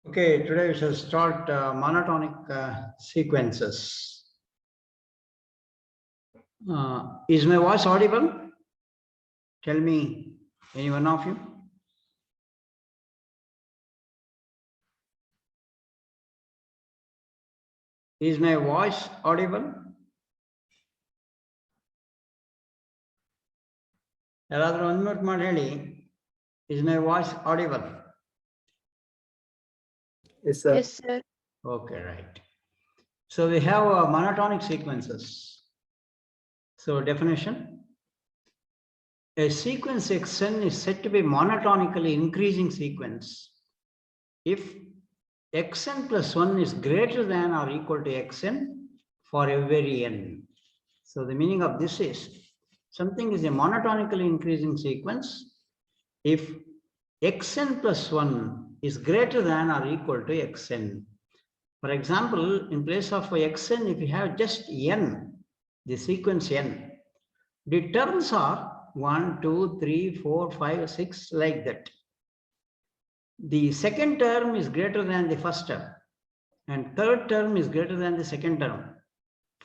Okay, today we shall start monotonic sequences. Is my voice audible? Tell me, any one of you? Is my voice audible? ಯಾರಾದರೂ unmute ಮಾಡಿ ಹೇಳಿ. Is my voice audible? Yes, sir. Yes, sir. Okay, right. So we have monotonic sequences. So definition: a sequence xn is said to be monotonically increasing sequence if xn plus 1 is greater than or equal to xn for every n. So the meaning of this is something is a monotonically increasing sequence if xn plus 1 is greater than or equal to xn. For example, in place of xn, if you have just n, the sequence n, the terms are 1, 2, 3, 4, 5, 6, like that. The second term is greater than the first term, and third term is greater than the second term.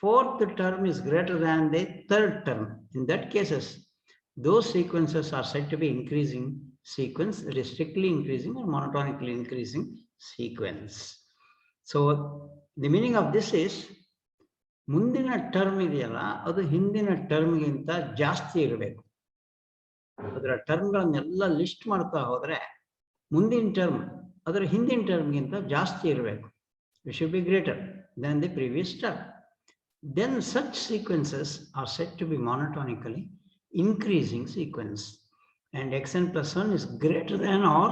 Fourth term is greater than the third term. In that cases, those sequences are said to be increasing sequence, that is strictly increasing or monotonically increasing sequence. So the meaning of this is, ಮುಂದಿನ term ಇದೆಯಲ್ಲ ಅದು ಹಿಂದಿನ ಟರ್ಮ್ಗಿಂತ ಜಾಸ್ತಿ ಇರಬೇಕು. ಅದರ ಟರ್ಮ್ಗಳನ್ನೆಲ್ಲ list ಮಾಡ್ತಾ ಹೋದ್ರೆ ಮುಂದಿನ ಟರ್ಮ್ ಅದರ ಹಿಂದಿನ ಟರ್ಮ್ಗಿಂತ ಜಾಸ್ತಿ ಇರಬೇಕು. It should be greater than the previous term. Then such sequences are said to be monotonically increasing sequence, and xn plus 1 is greater than or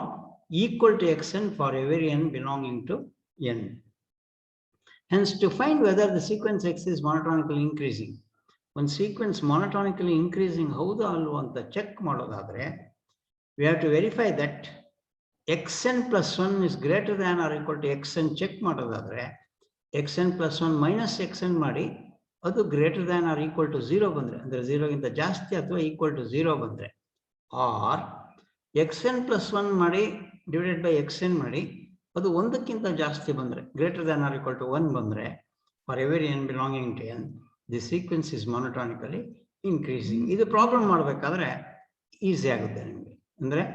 equal to xn for every n belonging to n. Hence, to find whether the sequence x is monotonically increasing, one sequence monotonically increasing houda alva anta check madodadre, we have to verify that xn plus 1 is greater than or equal to xn check madodadre, xn plus 1 minus xn ಮಾಡಿ ಅದು greater than or equal to 0 ಬಂದರೆ, ಅಂದರೆ 0ಗಿಂತ ಜಾಸ್ತಿ ಅಥವಾ equal to 0 ಬಂದರೆ, R xn plus 1 ಮಾಡಿ divided by xn ಮಾಡಿ ಅದು ಒಂದಕ್ಕಿಂತ ಜಾಸ್ತಿ ಬಂದರೆ, greater than or equal to 1 ಬಂದರೆ, for every n belonging to n, the sequence is monotonically increasing. ಇದು ಪ್ರಾಬ್ಲಮ್ ಮಾಡಬೇಕಾದ್ರೆ ಈಸಿ ಆಗುತ್ತೆ ನಿಮಗೆ. ಅಂದರೆ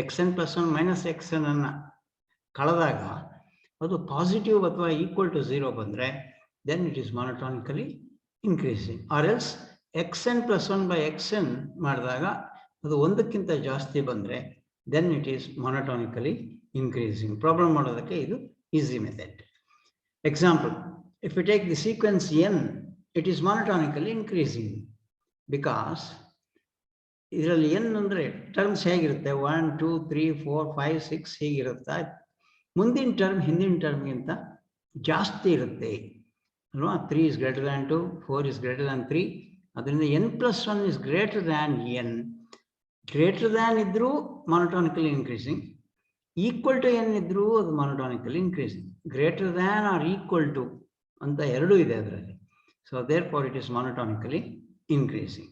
xn plus 1 ಮೈನಸ್ xn ಅನ್ನು ಕಳೆದಾಗ ಅದು ಪಾಸಿಟಿವ್ ಅಥವಾ ಈಕ್ವಲ್ ಟು 0 ಬಂದರೆ, then it is monotonically increasing. Or else xn plus 1 by xn ಮಾಡಿದಾಗ ಅದು ಒಂದಕ್ಕಿಂತ ಜಾಸ್ತಿ ಬಂದರೆ, then it is monotonically increasing. Problem ಮಾಡೋದಕ್ಕೆ ಇದು easy method. Example, if we take the sequence n, it is monotonically increasing because ಇದರಲ್ಲಿ n ಅಂದರೆ terms ಹೇಗಿರುತ್ತೆ, 1, 2, 3, 4, 5, 6 ಹೀಗಿರುತ್ತೆ. ಮುಂದಿನ ಟರ್ಮ್ ಹಿಂದಿನ ಟರ್ಮ್ಗಿಂತ ಜಾಸ್ತಿ ಇರುತ್ತೆ ಅಲ್ವಾ. 3 is greater than 2, 4 is greater than 3, ಅದರಿಂದ n plus 1 is greater than n. Greater than ಇದ್ರೂ monotonically increasing, equal to n ಇದ್ರೂ ಅದು monotonically increasing. Greater than or equal to ಅಂತ ಎರಡೂ ಇದೆ ಅದರಲ್ಲಿ. So therefore it is monotonically increasing.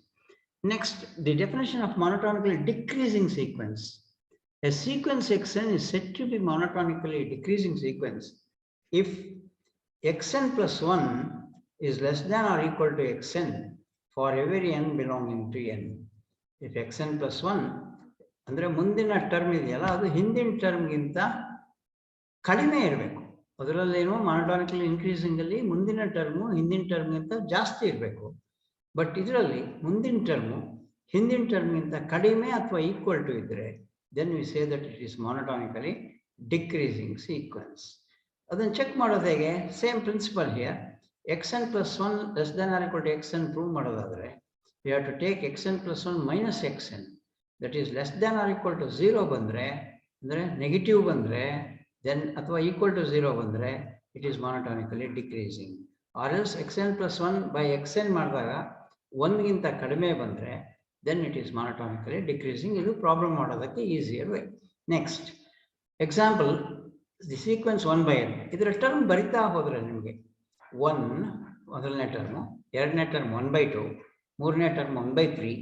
Next, the definition of monotonically decreasing sequence. A sequence xn is said to be monotonically decreasing sequence if xn plus 1 is less than or equal to xn for every n belonging to n. If xn plus 1 ಅಂದರೆ ಮುಂದಿನ term ಇದೆಯಲ್ಲ ಅದು ಹಿಂದಿನ ಟರ್ಮ್ಗಿಂತ ಕಡಿಮೆ ಇರಬೇಕು. ಅದರಲ್ಲೇನೋ ಮೊನೊಟಾನಿಕಲಿ increasing ಅಲ್ಲಿ ಮುಂದಿನ term ಹಿಂದಿನ ಟರ್ಮ್ಗಿಂತ ಜಾಸ್ತಿ ಇರಬೇಕು. ಬಟ್ ಇದರಲ್ಲಿ ಮುಂದಿನ ಟರ್ಮು ಹಿಂದಿನ ಟರ್ಮ್ಗಿಂತ ಕಡಿಮೆ ಅಥವಾ ಈಕ್ವಲ್ ಟು ಇದ್ದರೆ, then we say that it is monotonically decreasing sequence. ಅದನ್ನು ಚೆಕ್ ಮಾಡೋದು ಹೇಗೆ? Same principal here. xn plus 1 less than or equal to xn prove ಮಾಡೋದಾದರೆ, we have to take xn plus 1 minus xn, that is less than or equal to 0 ಬಂದರೆ, ಅಂದರೆ negative ಬಂದರೆ, then ಅಥವಾ equal to 0 ಬಂದರೆ it is monotonically decreasing. Or else xn plus 1 by xn ಮಾಡಿದಾಗ 1ಗಿಂತ ಕಡಿಮೆ ಬಂದರೆ, then it is monotonically decreasing. ಇದು problem ಮಾಡೋದಕ್ಕೆ easier way. Next example, the sequence 1 by n. ಇದರ ಟರ್ಮ್ ಬರಿತಾ ಹೋದರೆ ನಿಮಗೆ 1 ಮೊದಲನೇ ಟರ್ಮು, ಎರಡನೇ ಟರ್ಮ್ 1 by 2, ಮೂರನೇ ಟರ್ಮ್ 1 by 3,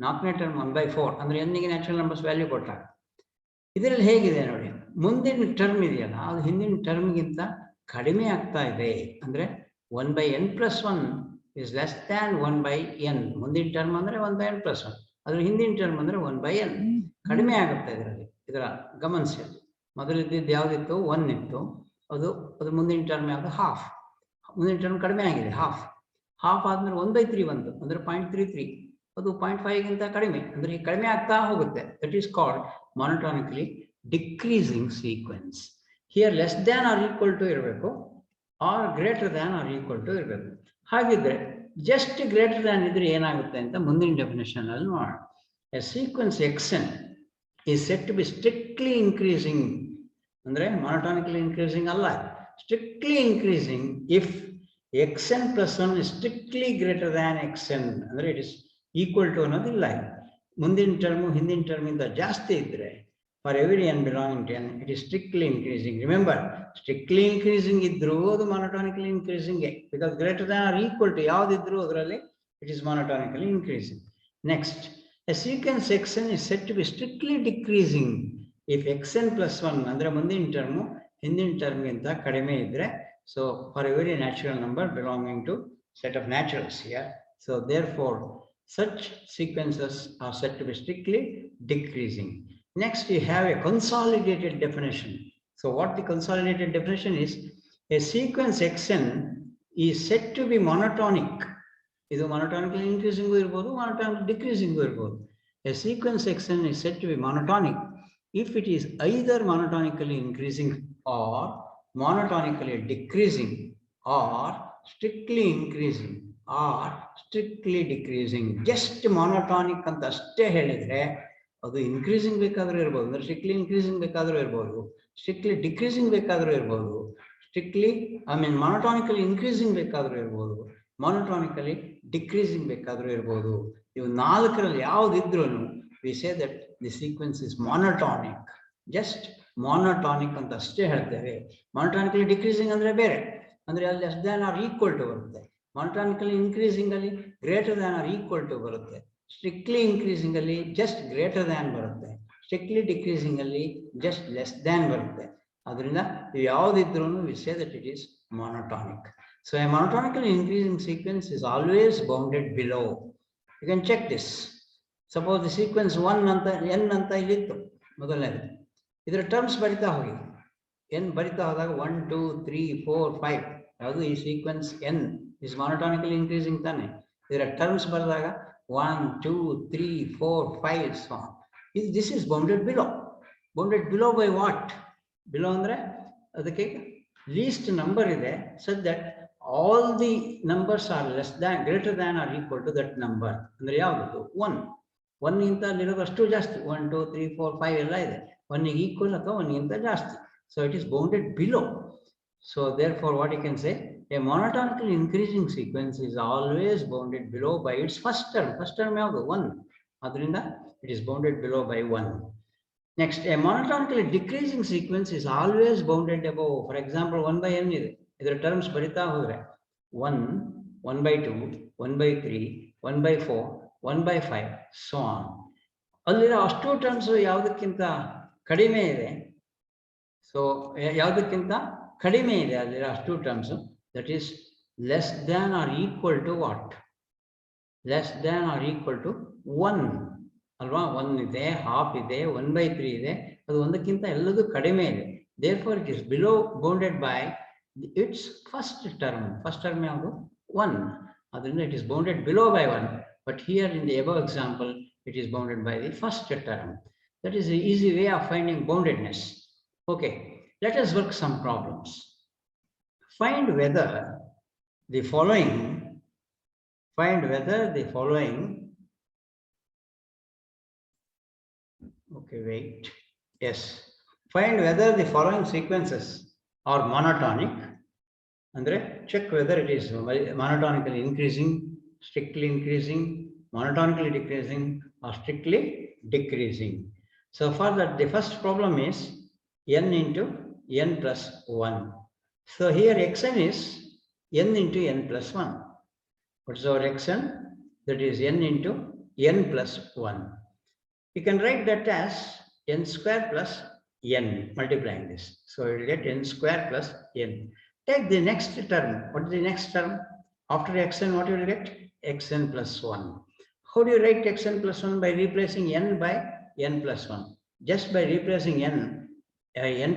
ನಾಲ್ಕನೇ ಟರ್ಮ್ 1 by 4, ಅಂದರೆ ಎನ್ನಿಗೆ ನ್ಯಾಚುರಲ್ ನಂಬರ್ಸ್ ವ್ಯಾಲ್ಯೂ ಕೊಟ್ಟಾಗ ಇದರಲ್ಲಿ ಹೇಗಿದೆ ನೋಡಿ, ಮುಂದಿನ ಟರ್ಮ್ ಇದೆಯಲ್ಲ ಅದು ಹಿಂದಿನ ಟರ್ಮ್ಗಿಂತ ಕಡಿಮೆ ಆಗ್ತಾ ಇದೆ. ಅಂದ್ರೆ 1/n+1 is less than 1/n. ಮುಂದಿನ ಟರ್ಮ್ ಅಂದ್ರೆ 1/n+1, ಅದ್ರ ಹಿಂದಿನ ಟರ್ಮ್ ಅಂದ್ರೆ 1/n. ಕಡಿಮೆ ಆಗುತ್ತೆ ಇದರಲ್ಲಿ. ಇದರ ಗಮನಿಸಿ, ಮೊದಲಿದ್ದಿದ್ದು ಯಾವ್ದಿತ್ತು, 1 ಇತ್ತು, ಅದು ಮುಂದಿನ ಟರ್ಮ್ ಯಾವುದು, ಹಾಫ್. ಮುಂದಿನ ಟರ್ಮ್ ಕಡಿಮೆ ಆಗಿದೆ, ಹಾಫ್ ಆದ್ಮೇಲೆ 1/3 ಬಂತು, ಅಂದ್ರೆ 0.33. ಅದು 0.5ಗಿಂತ ಕಡಿಮೆ, ಅಂದ್ರೆ ಕಡಿಮೆ ಆಗ್ತಾ ಹೋಗುತ್ತೆ. That is called monotonically decreasing sequence. Here less than or equal to ಇರಬೇಕು, or greater than or equal to ಇರಬೇಕು. ಹಾಗಿದ್ರೆ ಜಸ್ಟ್ ಗ್ರೇಟರ್ ದ್ಯಾನ್ ಇದ್ರೆ ಏನಾಗುತ್ತೆ ಅಂತ ಮುಂದಿನ ಡೆಫಿನೇಷನ್ ಅಲ್ಲಿ ನೋಡೋಣ. A sequence xn is said to be strictly increasing, ಅಂದ್ರೆ monotonically increasing ಅಲ್ಲ, strictly increasing if xn+1 is strictly greater than xn, ಅಂದ್ರೆ it is equal to ಅನ್ನೋದಿಲ್ಲ. ಮುಂದಿನ ಟರ್ಮು ಹಿಂದಿನ ಟರ್ಮ್ ಇಂದ ಜಾಸ್ತಿ ಇದ್ರೆ for every n belonging to n it is strictly increasing. Remember, strictly increasing idru adu monotonically increasing, because greater than or equal to yavudidru adralli it is monotonically increasing. Next, a sequence xn is said to be strictly decreasing if xn+1 andre mundin term hindin term ginta kadime idre. So for every natural number belonging to set of naturals here, so therefore such sequences are said to be strictly decreasing. Next, we have a consolidated definition. So what the consolidated definition is, a sequence xn is said to be monotonic. Idu monotonically increasing irbodu, monotonically decreasing irbodu. A sequence xn is said to be monotonic if it is either monotonically increasing or monotonically decreasing or strictly increasing or strictly decreasing. Just monotonic anta ashte helidre ಅದು increasing ಬೇಕಾದ್ರೂ ಇರ್ಬೋದು, ಅಂದ್ರೆ strictly increasing ಬೇಕಾದ್ರೂ ಇರ್ಬೋದು, strictly decreasing ಬೇಕಾದ್ರೂ ಇರ್ಬೋದು, strictly ಮೊನೊಟಾನಿಕಲಿ increasing ಬೇಕಾದ್ರೂ ಇರ್ಬೋದು, ಮೊನೊಟಾನಿಕಲಿ ಡಿಕ್ರೀಸಿಂಗ್ ಬೇಕಾದ್ರೂ ಇರ್ಬೋದು. ಇವು ನಾಲ್ಕರಲ್ಲಿ ಯಾವ್ದಿದ್ರು we say that the sequence is monotonic. Just monotonic ಅಂತ ಅಷ್ಟೇ ಹೇಳ್ತೇವೆ. ಮೊನೊಟಾನಿಕಲಿ ಡಿಕ್ರೀಸಿಂಗ್ ಅಂದ್ರೆ ಬೇರೆ, ಅಂದ್ರೆ ಅಲ್ಲಿ less than or equal to ಬರುತ್ತೆ. ಮೊನೊಟಾನಿಕಲಿ ಇನ್ಕ್ರೀಸಿಂಗ್ ಅಲ್ಲಿ greater than or equal to ಬರುತ್ತೆ. Strictly increasing ಅಲ್ಲಿ just greater than ಬರುತ್ತೆ, strictly decreasing ಅಲ್ಲಿ just less than ಬರುತ್ತೆ. ಅದರಿಂದ ಯಾವುದಿದ್ರೂ we say that it is monotonic. So a monotonically increasing sequence is always bounded below. You can check this. Suppose the sequence 1 ಅಂತ n ಅಂತ ಇಲ್ಲಿತ್ತು ಮೊದಲನೇದು, ಇದರ terms ಬರಿತಾ ಹೋಗಿ, n ಬರಿತಾ ಹೋದಾಗ 1 2 3 4 5 ಯಾವುದು ಈ sequence n is monotonically increasing ತಾನೆ. ಇದರ ಟರ್ಮ್ಸ್ ಬರೆದಾಗ 1 2 3 4 5 so on. This is bounded below. Bounded below by what? Below andre adake least number ide such that all the numbers are less than, greater than or equal to that number. Andre yavudu 1 ginta allirodu ashtu jaasti, 1 2 3 4 5 ella ide 1 ಗೆ equal ಅಥವಾ 1 ginta jaasti. So it is bounded below. So therefore what you can say, a monotonically increasing sequence is always bounded below by its first term. First term ಯಾವುದು 1, ಅದರಿಂದ it is bounded below by 1. Next, a monotonically decreasing sequence is always bounded above. For example, 1/n ಇದೆ, ಇದರ terms ಬರಿತಾ ಹೋದ್ರೆ 1 1/2 1/3 1/4 1/5 so on. ಅಲ್ಲಿರೋ ಅಷ್ಟು terms ಯಾವುದಕ್ಕಿಂತ ಕಡಿಮೆ ಇದೆ, ಸೊ ಯಾವುದಕ್ಕಿಂತ ಕಡಿಮೆ ಇದೆ ಅಲ್ಲಿರೋ ಅಷ್ಟು terms, that is less than or equal to what? Less than or equal to 1 ಅಲ್ವಾ. 1 ಇದೆ, ಹಾಫ್ ಇದೆ, 1/3 ಇದೆ, ಅದು ಒಂದಕ್ಕಿಂತ ಎಲ್ಲದೂ ಕಡಿಮೆ ಇದೆ. therefore it is below, bounded by its first term. First term ಯಾವುದು 1, ಅದರಿಂದ it is bounded below by 1. But here in the above example it is bounded by the first term. That is the easy way of finding boundedness. Okay, let us work some problems. Find whether the following, okay, wait, yes, find whether the following sequences are monotonic. Andre check whether it is monotonically increasing, strictly increasing, monotonically decreasing, or strictly decreasing. So for that, the first problem is n into n plus 1. So here xn is n into n plus 1. What is our xn? That is n into n plus 1. You can write that as n square plus n, multiplying this. So you will get n square plus n. Take the next term. What is the next term? After xn, what you will get? Xn plus 1. How do you write xn plus 1? By replacing n by n plus 1. Just by replacing n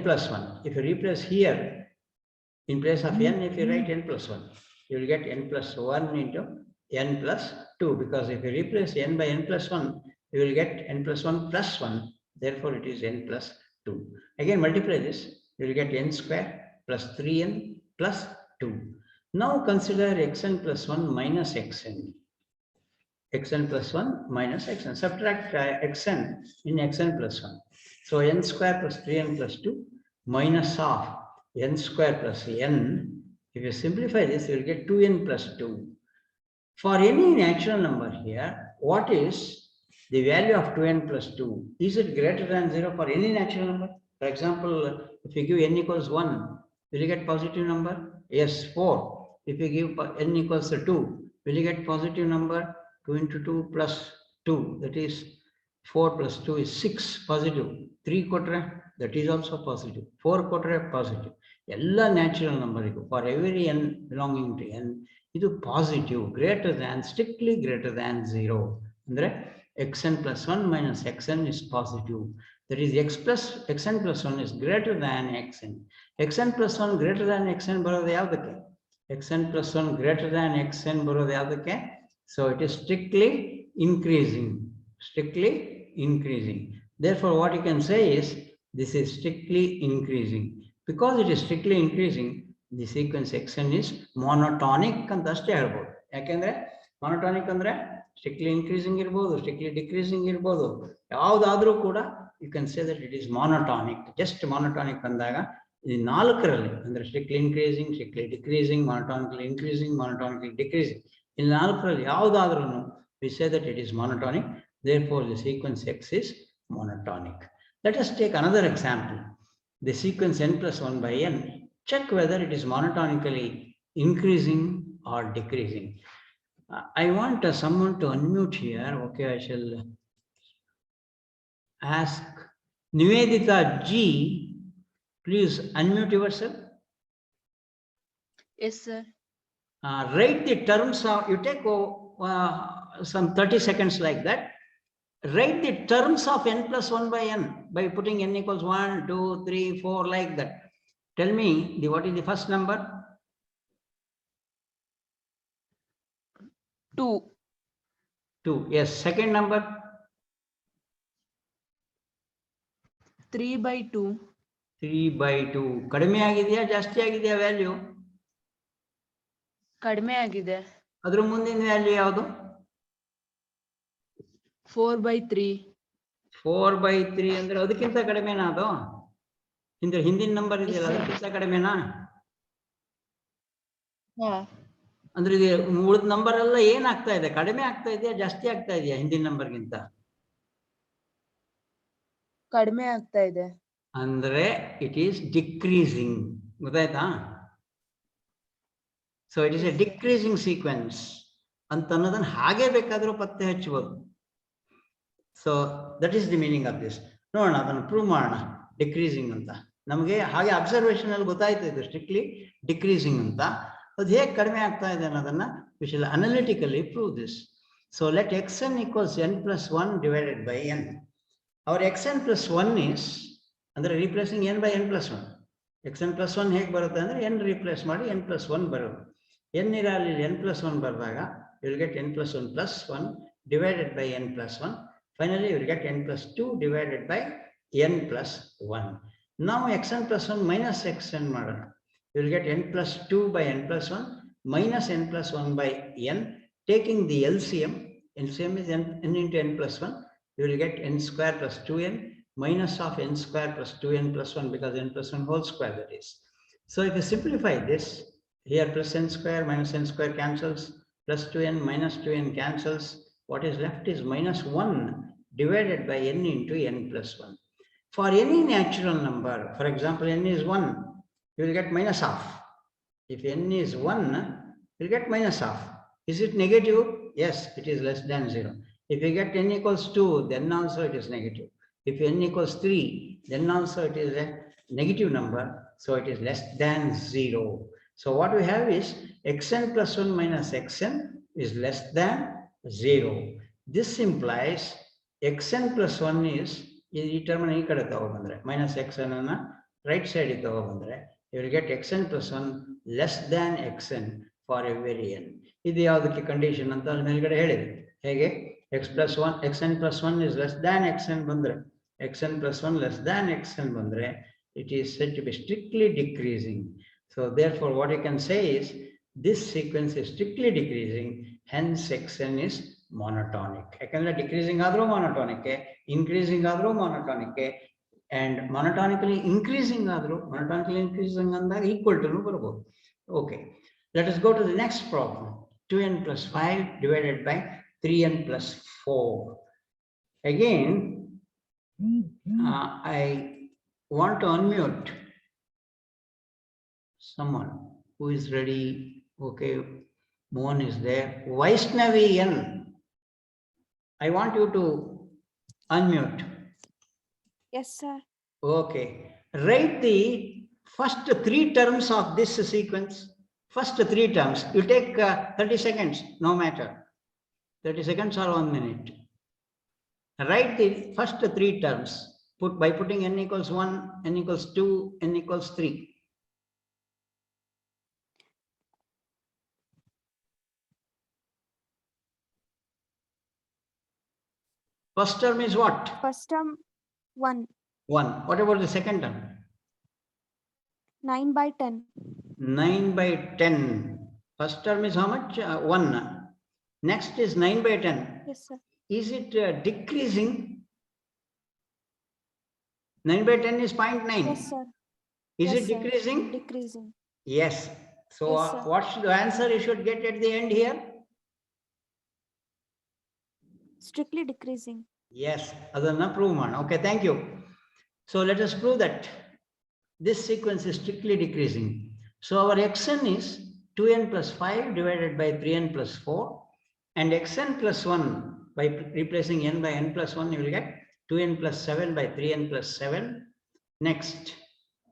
plus 1. If you replace here, in place of n, if you write n plus 1, you will get n plus 1 into n plus 2. Because if you replace n by n plus 1, you will get n plus 1 plus 1. Therefore, it is n plus 2. Again, multiply this. You will get n square plus 3n plus 2. Now consider xn plus 1 minus xn. Xn plus 1 minus xn. Subtract xn in xn plus 1. So n square plus 3n plus 2 minus of n square plus n. If you simplify this, you will get 2n plus 2. For any natural number here, what is the value of 2n plus 2? Is it greater than 0 for any natural number? For example, if you give n equals 1, will you get positive number? Yes, 4. If you give n equals 2, will you get positive number? 2 into 2 plus 2, that is 4 plus 2 is 6, positive. 3 quarter, that is also positive. 4 quarter, positive. All natural number, for every n belonging to n, ಇದು positive, greater than, strictly greater than 0. Andre xn plus 1 minus xn is positive. That is xn plus 1 is greater than xn. xn plus 1 greater than xn ಬರೋದು ಯಾವುದಕ್ಕೆ? xn plus 1 greater than xn ಬರೋದು ಯಾವುದಕ್ಕೆ? So it is strictly increasing. Strictly increasing. Therefore, what you can say is this is strictly increasing. Because it is strictly increasing, the sequence xn is monotonic ಅಂತ ಅಷ್ಟೇ ಹೇಳ್ಬೋದು. ಯಾಕೆಂದ್ರೆ monotonic ಅಂದ್ರೆ strictly increasing ಇರ್ಬೋದು, strictly decreasing ಇರ್ಬೋದು. ಯಾವುದಾದ್ರೂ ಕೂಡ you can say that it is monotonic. Just monotonic ಅಂದಾಗ ಈ ನಾಲ್ಕರಲ್ಲಿ ಅಂದ್ರೆ strictly increasing, strictly decreasing, monotonically increasing, monotonically decreasing, ಈ ನಾಲ್ಕರಲ್ಲಿ ಯಾವುದಾದ್ರೂ we say that it is monotonic. Therefore, the sequence x is monotonic. Let us take another example. The sequence n plus 1 by n. Check whether it is monotonically increasing or decreasing. I want someone to unmute here. Okay, I shall ask Nivedita G. Please unmute yourself. Yes, sir. Write the terms of, you take some 30 seconds like that. Write the terms of n plus 1 by n by putting n equals 1, 2, 3, 4 like that. Tell me what is the first number? 2. 2. Yes. Second number? 3 by 2. 3 by 2. ಕಡಿಮೆ ಆಗಿದೆಯಾ ಜಾಸ್ತಿ ಆಗಿದೆಯಾ value? ಕಡಿಮೆ ಆಗಿದೆ. ಅದರ ಮುಂದಿನ value ಯಾವುದು? 4 by 3. 4 by 3 ಅಂದ್ರೆ ಅದಕ್ಕಿಂತ ಕಡಿಮೆನಾ ಅದು? ಹಿಂದಿನ ನಂಬರ್ ಇದೆಯಲ್ಲ ಅದಕ್ಕಿಂತ ಕಡಿಮೆನಾ? ಅಂದ್ರೆ ಇದು ಉಳಿದ ನಂಬರ್ ಎಲ್ಲ ಏನಾಗ್ತಾ ಇದೆ? ಕಡಿಮೆ ಆಗ್ತಾ ಇದೆಯಾ ಜಾಸ್ತಿ ಆಗ್ತಾ ಇದೆಯಾ ಹಿಂದಿನ ನಂಬರ್ಗಿಂತ? ಕಡಿಮೆ ಆಗ್ತಾ ಇದೆ. ಅಂದ್ರೆ ಇಟ್ ಈಸ್ ಡಿಕ್ರೀಸಿಂಗ್. ಗೊತ್ತಾಯ್ತಾ? So it is a decreasing sequence ಅಂತ ಅನ್ನೋದನ್ನ ಹಾಗೆ ಬೇಕಾದ್ರೂ ಪತ್ತೆ ಹಚ್ಚಬಹುದು. So that is the meaning of this. ನೋಡೋಣ, ಅದನ್ನು ಪ್ರೂವ್ ಮಾಡೋಣ. ಡಿಕ್ರೀಸಿಂಗ್ ಅಂತ ನಮಗೆ ಹಾಗೆ ಅಬ್ಸರ್ವೇಷನ್ ಅಲ್ಲಿ ಗೊತ್ತಾಯ್ತು ಇದು ಸ್ಟ್ರಿಕ್ಟ್ಲಿ ಡಿಕ್ರೀಸಿಂಗ್ ಅಂತ. ಅದು ಹೇಗೆ ಕಡಿಮೆ ಆಗ್ತಾ ಇದೆ ಅನ್ನೋದನ್ನ V shall analytically prove this. So let xn equals n plus 1 divided by n. Our xn plus 1 is ಅಂದ್ರೆ replacing n by n plus 1. xn plus 1 ಹೇಗೆ ಬರುತ್ತೆ ಅಂದ್ರೆ n replace ಮಾಡಿ n plus 1 ಬರುತ್ತೆ. n ಇರಲಿ n plus 1 ಬರೆದಾಗ you will get n plus 1 plus 1 divided by n plus 1. Finally, you will get n plus 2 divided by n plus 1. Now xn plus 1 minus xn ಮಾಡೋಣ. You will get n plus 2 by n plus 1 minus n plus 1 by n. Taking the LCM, LCM is n into n plus 1. You will get n square plus 2n minus of n square plus 2n plus 1 because n plus 1 whole square that is. So if you simplify this, here plus n square minus n square cancels, plus 2n minus 2n cancels. What is left is minus 1 divided by n into n plus 1. For any natural number, for example, n is 1, you will get minus half. If n is 1, you will get minus half. Is it negative? Yes, it is less than 0. If you get n equals 2, then also it is negative. If n equals 3, then also it is a negative number, so it is less than 0. So what we have is xn plus 1 minus xn is less than 0. This implies xn plus 1 is term minus xn right side you will get xn plus 1 less than xn for every n. This is the condition anta melgade helide hege x plus 1 xn plus 1 is less than xn bandre xn plus 1 less than xn bandre it is said to be strictly decreasing. So therefore what you can say is this sequence is strictly decreasing, hence xn is monotonic. Decreasing adro monotonic, increasing adro monotonic, and monotonically increasing adro equal to no. Okay, let us go to the next problem. 2n plus 5 divided by 3n plus 4. Again, I want to unmute someone who is ready. Okay, Mohan is there. Vaishnavi N, I want you to unmute. Yes, sir. Okay, write the first 3 terms of this sequence. First 3 terms. You take 30 seconds, no matter. 30 seconds or 1 minute. Write the first 3 terms. Put by putting n equals 1, n equals 2, n equals 3. First term is what? First term 1. 1. What about the second term? 9 by 10. 9 by 10. First term is how much? 1. Next is 9 by 10. Yes, sir. Is it decreasing? 9 by 10 is 0.9. Yes, sir. Is Yes, it sir. decreasing? Decreasing. Yes. So Yes, sir. what's the answer you should get at the end here? Strictly decreasing. Yes. Adanna prove man. Okay, thank you. So let us prove that this sequence is strictly decreasing. So our xn is 2n plus 5 divided by 3n plus 4, and xn plus 1 by replacing n by n plus 1 you will get 2n plus 7 by 3n plus 7. Next,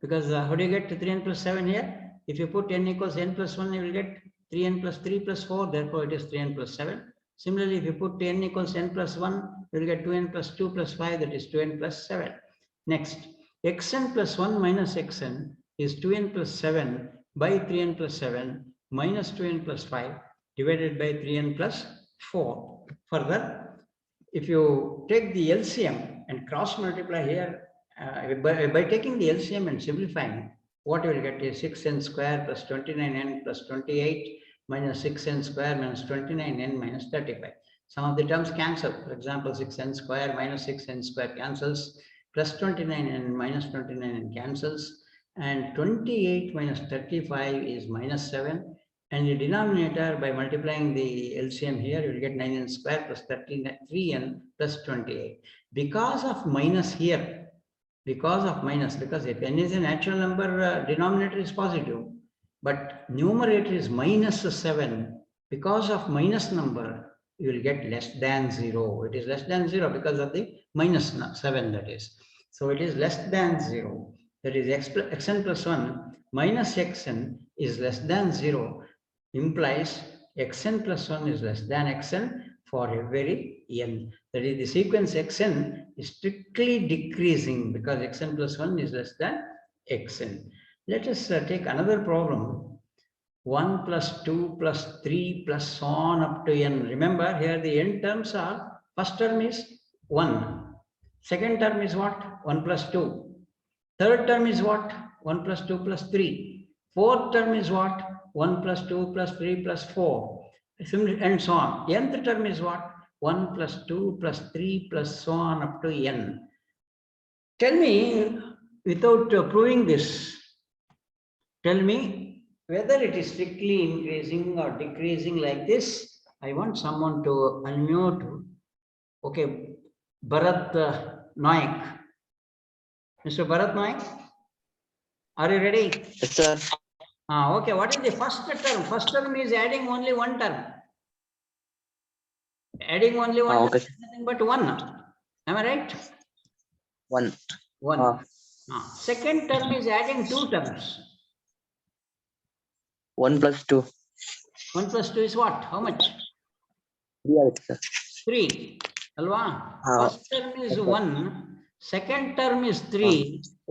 because how do you get to 3n plus 7 here? If you put n equals n plus 1 you will get 3n plus 3 plus 4, therefore it is 3n plus 7. Similarly, if you put n equals n plus 1 you will get 2n plus 2 plus 5, that is 2n plus 7. Next, xn plus 1 minus xn is 2n plus 7 by 3n plus 7 minus 2n plus 5 divided by 3n plus 4. Further, if you take the LCM and cross multiply here, by taking the LCM and simplifying, what you will get is 6n square plus 29n plus 28 minus 6n square minus 29n minus 35. Some of the terms cancel. For example, 6n square minus 6n square cancels, plus 29n minus 29n cancels, and 28 minus 35 is minus 7. And the denominator, by multiplying the LCM here, you will get 9n square plus 3n plus 28. Because of minus here, because if n is a natural number, denominator is positive, but numerator is minus 7. Because of minus number, you will get less than 0. It is less than 0 because of the minus 7, that is. So it is less than 0. That is xn plus 1 minus xn is less than 0, implies xn plus 1 is less than xn for every n. That is, the sequence xn is strictly decreasing because xn plus 1 is less than xn. Let us take another problem. 1 plus 2 plus 3 plus so on up to n. Remember, here the n terms are, first term is 1. Second term is what? 1 plus 2. Third term is what? 1 plus 2 plus 3. Fourth term is what? 1 plus 2 plus 3 plus 4. And so on. Nth term is what? 1 plus 2 plus 3 plus so on up to n. Tell me, without proving this, tell me whether it is strictly increasing or decreasing like this. I want someone to unmute. Okay, Bharat Naik. Mr. Bharat Naik, are you ready? Yes, sir. Okay, what is the first term? First term is adding only one term. Adding only one term Okay. is nothing but 1. Am I right? 1. 1. Second term is adding 2 terms. 1 plus 2. 1 plus 2 is what? How much? 3 ಆಗುತ್ತೆ sir. 3. Alva? First term is okay. 1. Second term is 3.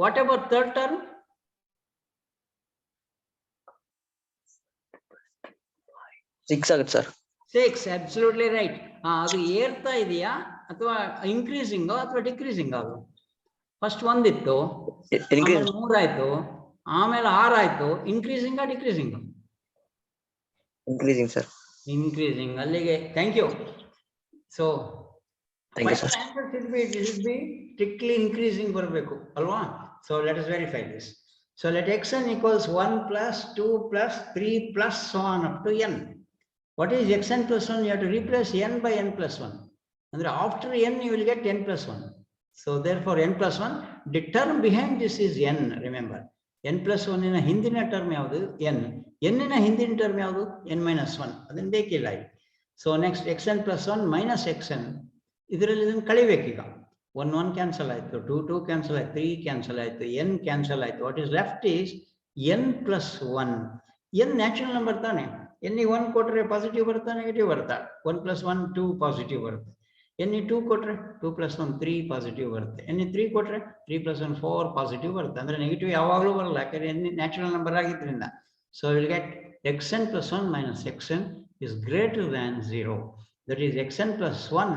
What about third term? 6 ಆಗುತ್ತೆ sir. 6. Absolutely right. ಅದು ಏರ್ತಾ ಇದೆಯಾ ಅಥವಾ increasing ಅಥವಾ decreasing ಅದು? First 1 ಇತ್ತು, Increase. 3 ಆಯ್ತು, ಆಮೇಲೆ 6 ಆಯ್ತು. Increasing decreasing? Increasing sir. Increasing. ಅಲ್ಲಿಗೆ thank you. So Thank you sir. answer should be strictly increasing ಬರಬೇಕು ಅಲ್ವಾ? So let us verify this. So let xn equals 1 plus 2 plus 3 plus so on up to n. What is xn plus 1? You have to replace n by n plus 1. And after n you will get n plus 1. So therefore n plus 1, the term behind this is n, remember. n plus 1 in a ಹಿಂದಿನ term ಯಾವುದು? n. n in a ಹಿಂದಿನ term ಯಾವುದು? n minus 1. ಅದನ್ನು ಬೇಕಿಲ್ಲ. So next xn plus 1 minus xn. ಇದರಲ್ಲಿ ಇದನ್ನು ಕಳಿಬೇಕು ಈಗ. 1 1 cancel ಆಯ್ತು, 2 2 ಕ್ಯಾನ್ಸಲ್ ಆಯ್ತು, 3 ಕ್ಯಾನ್ಸಲ್ ಆಯ್ತು, n ಕ್ಯಾನ್ಸಲ್ ಆಯ್ತು. What is left is n plus 1. n natural number ತಾನೆ. n ಗೆ 1 ಕೊಟ್ಟರೆ ಪಾಸಿಟಿವ್ ಬರುತ್ತಾ ನೆಗೆಟಿವ್ ಬರುತ್ತಾ? 1 plus 1 2 ಪಾಸಿಟಿವ್ ಬರುತ್ತೆ. n ಗೆ 2 ಕೊಟ್ಟರೆ 2 plus 1 3 ಪಾಸಿಟಿವ್ ಬರುತ್ತೆ. n ಗೆ 3 ಕೊಟ್ಟರೆ 3 plus 1 4 ಪಾಸಿಟಿವ್ ಬರುತ್ತೆ. ಅಂದ್ರೆ ನೆಗೆಟಿವ್ ಯಾವಾಗಲೂ ಬರಲ್ಲ, ಯಾಕಂದ್ರೆ n ನ್ಯಾಚುರಲ್ ನಂಬರ್ ಆಗಿದ್ರಿಂದ. So will get xn plus 1 minus xn is greater than 0. That is xn plus 1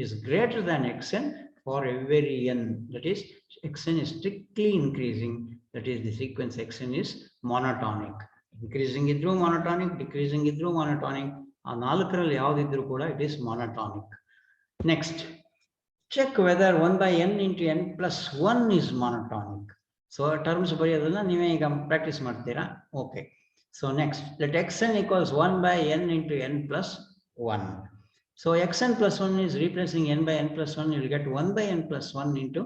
is greater than xn for every n. That is xn is strictly increasing. That is the sequence xn is monotonic. Increasing idru monotonic, decreasing idru monotonic. ಆ ನಾಲ್ಕರಲ್ಲಿ ಯಾವುದಿದ್ರು ಕೂಡ it is monotonic. Next, check whether 1 by n into n plus 1 is monotonic. So terms ಬರೆಯೋದನ್ನ ನೀವೇ ಈಗ practice ಮಾಡ್ತೀರಾ. Okay. So next, let xn equals 1 by n into n plus 1. So xn plus 1 is replacing n by n plus 1. You will get 1 by n plus 1 into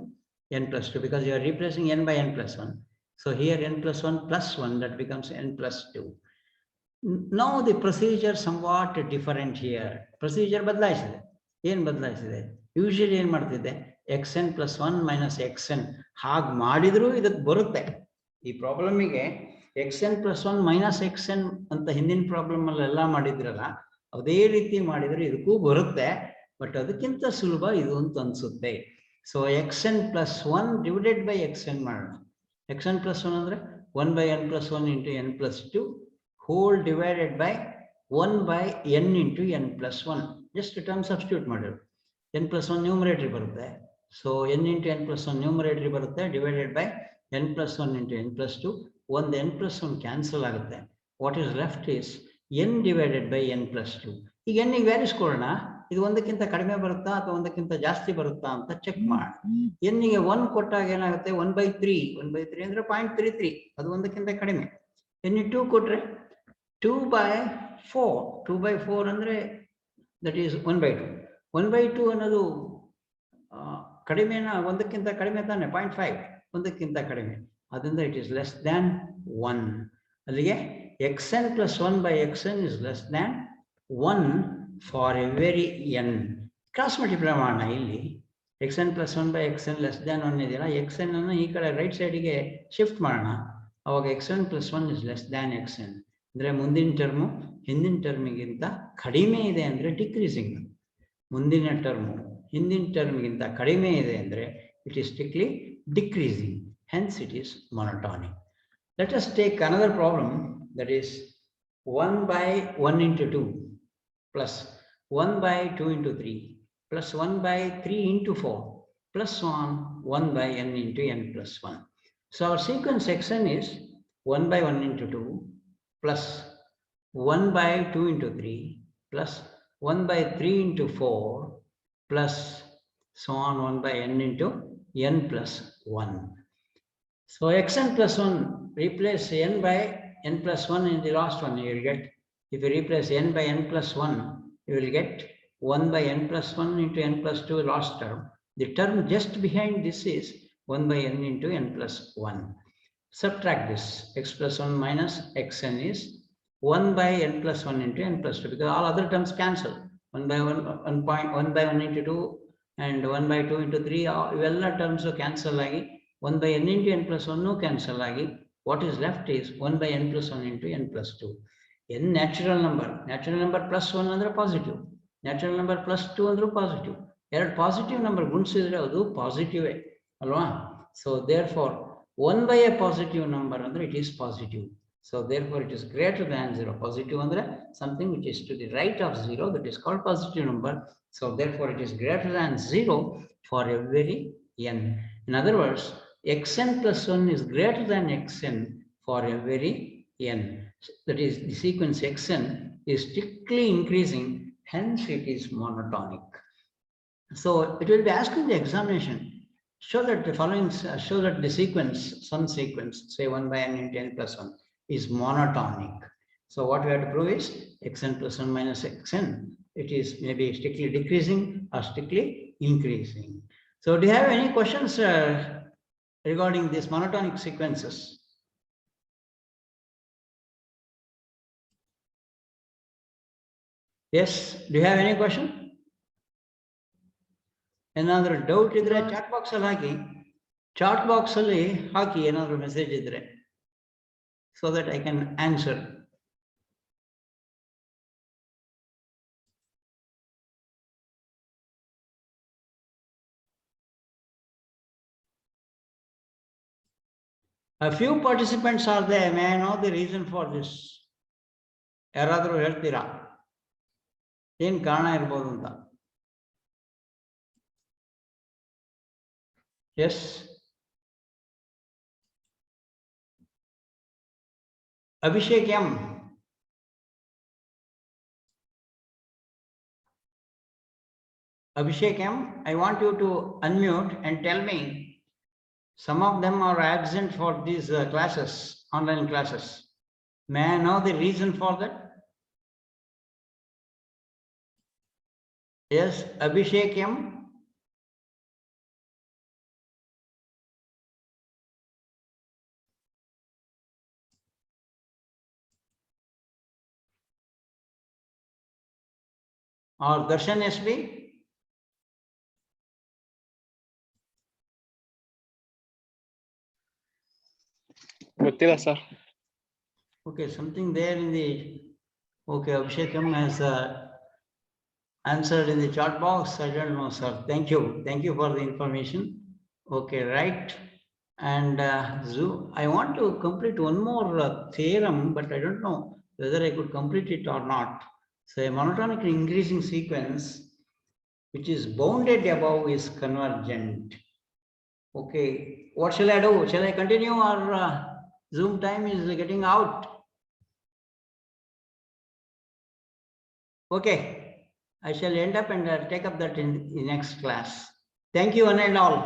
n plus 2 because you are replacing n by n plus 1. So here n plus 1 plus 1, that becomes n plus 2. Now the procedure somewhat different here. Procedure ಬದಲಾಯಿಸಿದೆ. ಏನು ಬದಲಾಯಿಸಿದೆ? Usually ಏನು ಮಾಡ್ತಿದ್ದೆ? xn plus 1 minus xn ಹಾಗೆ ಮಾಡಿದ್ರು ಇದಕ್ಕೆ ಬರುತ್ತೆ. ಈ ಪ್ರಾಬ್ಲಮಿಗೆ xn plus 1 minus xn ಅಂತ ಹಿಂದಿನ ಪ್ರಾಬ್ಲಮ್ ಅಲ್ಲೆಲ್ಲ ಮಾಡಿದ್ರಲ್ಲ, ಅದೇ ರೀತಿ ಮಾಡಿದ್ರೆ ಇದಕ್ಕೂ ಬರುತ್ತೆ. ಬಟ್ ಅದಕ್ಕಿಂತ ಸುಲಭ ಇದು ಅಂತ ಅನ್ಸುತ್ತೆ. So xn plus 1 divided by xn ಮಾಡೋಣ. xn plus 1 ಅಂದ್ರೆ 1 by n plus 1 into n plus 2 whole divided by 1 by n into n plus 1. Just term substitute ಮಾಡಿದ್ರು. n plus 1 ನ್ಯೂಮರೇಟರಿ ಬರುತ್ತೆ. So n into n plus 1 ನ್ಯೂಮರೇಟರಿ ಬರುತ್ತೆ divided by n plus 1 into n plus 2. ಒಂದು n plus 1 cancel ಆಗುತ್ತೆ. What is left is n divided by n plus 2. ಈಗ n ಗೆ values ಕೊಡೋಣ. ಇದು ಒಂದಕ್ಕಿಂತ ಕಡಿಮೆ ಬರುತ್ತಾ ಅಥವಾ ಒಂದಕ್ಕಿಂತ ಜಾಸ್ತಿ ಬರುತ್ತಾ ಅಂತ ಚೆಕ್ ಮಾಡಿ. n ಗೆ 1 ಕೊಟ್ಟಾಗ ಏನಾಗುತ್ತೆ? 1/3. 1/3 ಅಂದ್ರೆ 0.33. ಅದು ಒಂದಕ್ಕಿಂತ ಕಡಿಮೆ. n ಗೆ 2 ಕೊಟ್ರೆ 2/4. 2/4 ಅಂದ್ರೆ ದಟ್ ಈಸ್ 1/2. 1/2 ಅನ್ನೋದು ಕಡಿಮೆನ ಒಂದಕ್ಕಿಂತ ಕಡಿಮೆ ತಾನೆ? 0.5 ಒಂದಕ್ಕಿಂತ ಕಡಿಮೆ. ಅದರಿಂದ ಇಟ್ ಈಸ್ ಲೆಸ್ ದ್ಯಾನ್ 1. ಅಲ್ಲಿಗೆ xn plus 1 by xn is less than 1 for every n. Cross multiply ಮಾಡೋಣ. ಇಲ್ಲಿ xn plus 1 by xn less than 1 ಇದೆಯಲ್ಲ, xn ಅನ್ನು ಈ ಕಡೆ ರೈಟ್ ಸೈಡಿಗೆ ಶಿಫ್ಟ್ ಮಾಡೋಣ. ಅವಾಗ xn plus 1 is less than xn. ಅಂದ್ರೆ ಮುಂದಿನ ಟರ್ಮು ಹಿಂದಿನ ಟರ್ಮಿಗಿಂತ ಕಡಿಮೆ ಇದೆ ಅಂದ್ರೆ ಡಿಕ್ರೀಸಿಂಗ್. ಮುಂದಿನ ಟರ್ಮು ಹಿಂದಿನ ಟರ್ಮ್ಗಿಂತ ಕಡಿಮೆ ಇದೆ ಅಂದ್ರೆ it is strictly decreasing. Hence it is monotonic. Let us take another problem, that is 1 by 1 into 2 plus 1 by 2 into 3 plus 1 by 3 into 4 plus so on 1 by n into n plus 1. So our sequence xn is 1 by 1 into 2 plus 1 by 2 into 3 plus 1 by 3 into 4 plus so on 1 by n into n plus 1. So xn plus 1, replace n by n plus 1 in the last one. You will get, if you replace n by n plus 1, you will get 1 by n plus 1 into n plus 2 last term. The term just behind this is 1 by n into n plus 1. Subtract this. X plus 1 minus xn is 1 by n plus 1 into n plus 2 because all other terms cancel. 1 by 1 into 2 and 1 by 2 into 3, ಇವೆಲ್ಲ terms cancel ಆಗಿ 1 by n into n plus 1 cancel ಆಗಿ what is left is 1 by n plus 1 into n plus 2. n natural number plus 1 ಅಂದ್ರೆ positive, natural number plus 2 ಅಂದ್ರೆ positive. ಎರಡು positive number ಗುಣಿಸಿದ್ರೆ ಅದು positive ಅಲ್ವಾ? So therefore 1 by a positive number ಅಂದ್ರೆ it is positive. So therefore it is greater than 0. Positive andre something which is to the right of 0, that is called positive number. So therefore it is greater than 0 for every n. In other words, xn plus 1 is greater than xn for every n. That is, the sequence xn is strictly increasing, hence it is monotonic. So it will be asked in the examination, show that the following, show that the sequence, some sequence, say 1 by n into n plus 1 is monotonic. So what we have to prove is xn plus 1 minus xn, it is maybe strictly decreasing or strictly increasing. So do you have any questions regarding these monotonic sequences? Yes, do you have any question? ಏನಾದರೂ doubt ಇದ್ರೆ chat box ಅಲ್ಲಿ ಹಾಕಿ, chat box ಅಲ್ಲಿ ಹಾಕಿ ಏನಾದರೂ message ಇದ್ರೆ, so that I can answer. A few participants are there. May I know the reason for this? ಯಾರಾದರೂ ಹೇಳ್ತೀರಾ ಏನ್ ಕಾರಣ ಇರ್ಬೋದು ಅಂತ? Yes. Abhishek M. Abhishek M, I want you to unmute and tell me, some of them are absent for these classes, online classes. May I know the reason for that? Yes, Abhishek M. Or Darshan SB? ಗೊತ್ತಿಲ್ಲ sir. Okay, something there in the, okay, Abhishekam has answered in the chat box. I don't know, sir. Thank you. Thank you for the information. Okay, right. And I want to complete one more theorem, but I don't know whether I could complete it or not. So a monotonic increasing sequence which is bounded above is convergent. Okay, what shall I do? Shall I continue, or Zoom time is getting out? Okay, I shall end up and take up that in the next class. Thank you one and all.